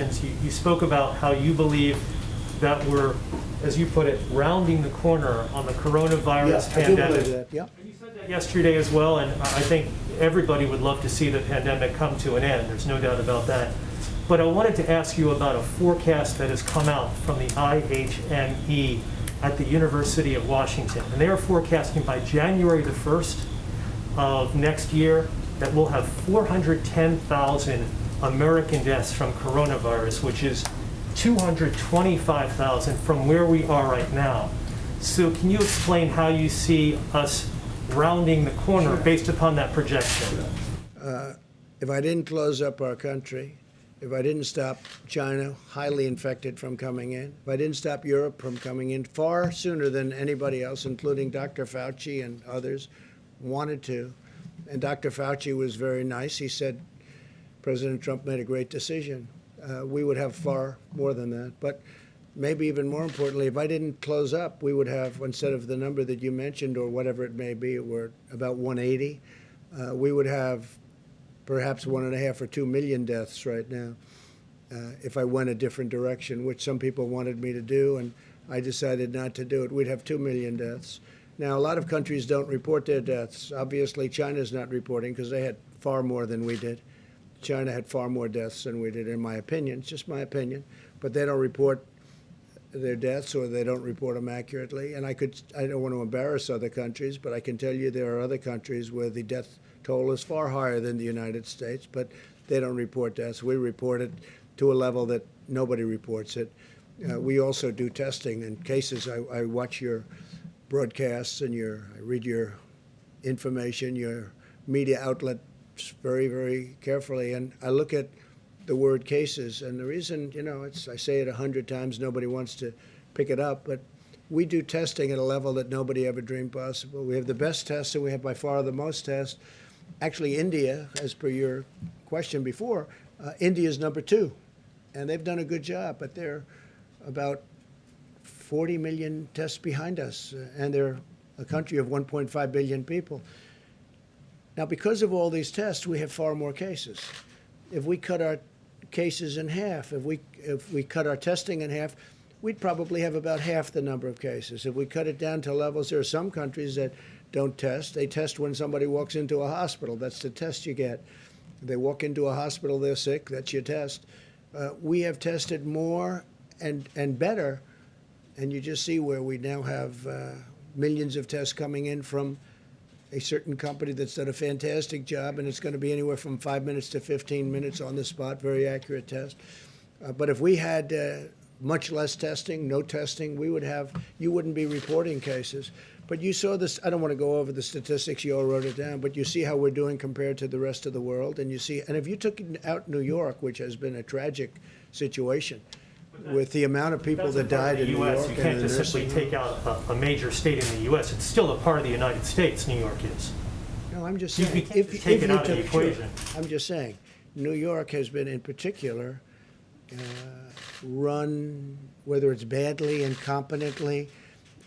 projections, you spoke about how you believe that we're, as you put it, rounding the corner on the coronavirus pandemic. I do believe that, yeah. And you said that yesterday as well, and I think everybody would love to see the pandemic come to an end. There's no doubt about that. But I wanted to ask you about a forecast that has come out from the IHME at the University of Washington. And they are forecasting by January the 1st of next year that we'll have 410,000 American deaths from coronavirus, which is 225,000 from where we are right now. So can you explain how you see us rounding the corner based upon that projection? If I didn't close up our country, if I didn't stop China, highly infected, from coming in, if I didn't stop Europe from coming in far sooner than anybody else, including Dr. Fauci and others, wanted to, and Dr. Fauci was very nice. He said President Trump made a great decision. We would have far more than that. But maybe even more importantly, if I didn't close up, we would have, instead of the number that you mentioned or whatever it may be, we're about 180, we would have perhaps 1.5 or 2 million deaths right now if I went a different direction, which some people wanted me to do, and I decided not to do it. We'd have 2 million deaths. Now, a lot of countries don't report their deaths. Obviously, China's not reporting because they had far more than we did. China had far more deaths than we did, in my opinion. It's just my opinion. But they don't report their deaths, or they don't report them accurately. And I don't want to embarrass other countries, but I can tell you there are other countries where the death toll is far higher than the United States, but they don't report deaths. We report it to a level that nobody reports it. We also do testing in cases. I watch your broadcasts and I read your information, your media outlets very, very carefully, and I look at the word cases. And the reason, I say it 100 times, nobody wants to pick it up, but we do testing at a level that nobody ever dreamed possible. We have the best tests, and we have by far the most tests. Actually, India, as per your question before, India is number 2, and they've done a good job, but they're about 40 million tests behind us, and they're a country of 1.5 billion people. Now, because of all these tests, we have far more cases. If we cut our cases in half, if we cut our testing in half, we'd probably have about half the number of cases. If we cut it down to levels, there are some countries that don't test. They test when somebody walks into a hospital. That's the test you get. They walk into a hospital, they're sick, that's your test. We have tested more and better, and you just see where we now have millions of tests coming in from a certain company that's done a fantastic job, and it's going to be anywhere from 5 minutes to 15 minutes on the spot, very accurate test. But if we had much less testing, no testing, you wouldn't be reporting cases. But you saw this, I don't want to go over the statistics, you all wrote it down, but you see how we're doing compared to the rest of the world, and if you took out New York, which has been a tragic situation, with the amount of people that died in New York. You can't just simply take out a major state in the U.S. It's still a part of the United States, New York is. No, I'm just saying. You can't just take it out of the equation. I'm just saying, New York has been, in particular, run, whether it's badly, incompetently,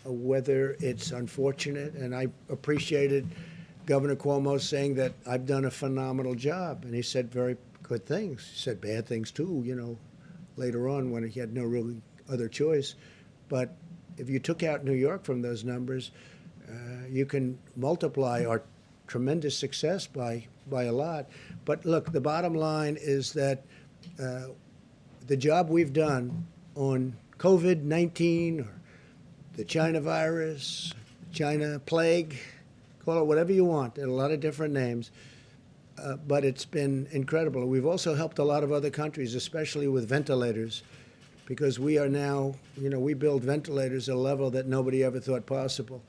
whether it's unfortunate, and I appreciated Governor Cuomo saying that I've done a phenomenal job, and he said very good things. He said bad things too, later on when he had no really other choice. But if you took out New York from those numbers, you can multiply our tremendous success by a lot. But look, the bottom line is that the job we've done on COVID-19 or the China virus, China plague, call it whatever you want, there are a lot of different names, but it's been incredible. We've also helped a lot of other countries, especially with ventilators, because we are now, we build ventilators at a level that nobody ever thought possible.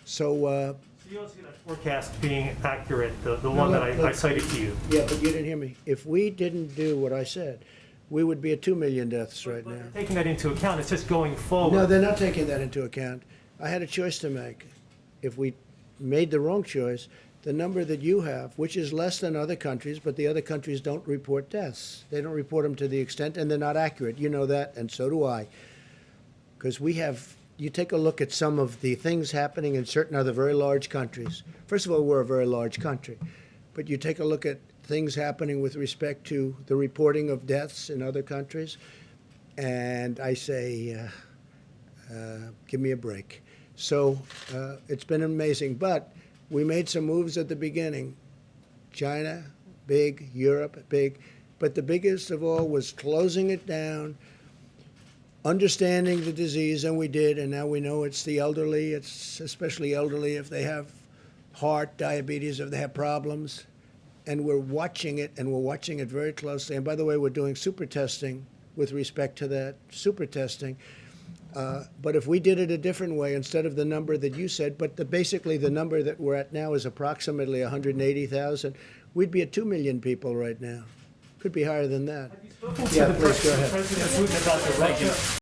So you don't see that forecast being accurate, the one that I cited to you. Yeah, but you didn't hear me. If we didn't do what I said, we would be at 2 million deaths right now. Taking that into account, it's just going forward. No, they're not taking that into account. I had a choice to make. If we made the wrong choice, the number that you have, which is less than other countries, but the other countries don't report deaths. They don't report them to the extent, and they're not accurate. You know that, and so do I. Because you take a look at some of the things happening in certain other very large countries. First of all, we're a very large country. But you take a look at things happening with respect to the reporting of deaths in other countries. And I say, give me a break. So it's been amazing. But we made some moves at the beginning. China, big. Europe, big. But the biggest of all was closing it down, understanding the disease, and we did. And now we know it's the elderly. It's especially elderly if they have heart, diabetes, if they have problems. And we're watching it, and we're watching it very closely. And by the way, we're doing super testing with respect to that, super testing. But if we did it a different way, instead of the number that you said, but basically the number that we're at now is approximately 180,000, we'd be at 2 million people right now. Could be higher than that. Have you spoken to Yeah, the please go ahead. President Putin about the Russia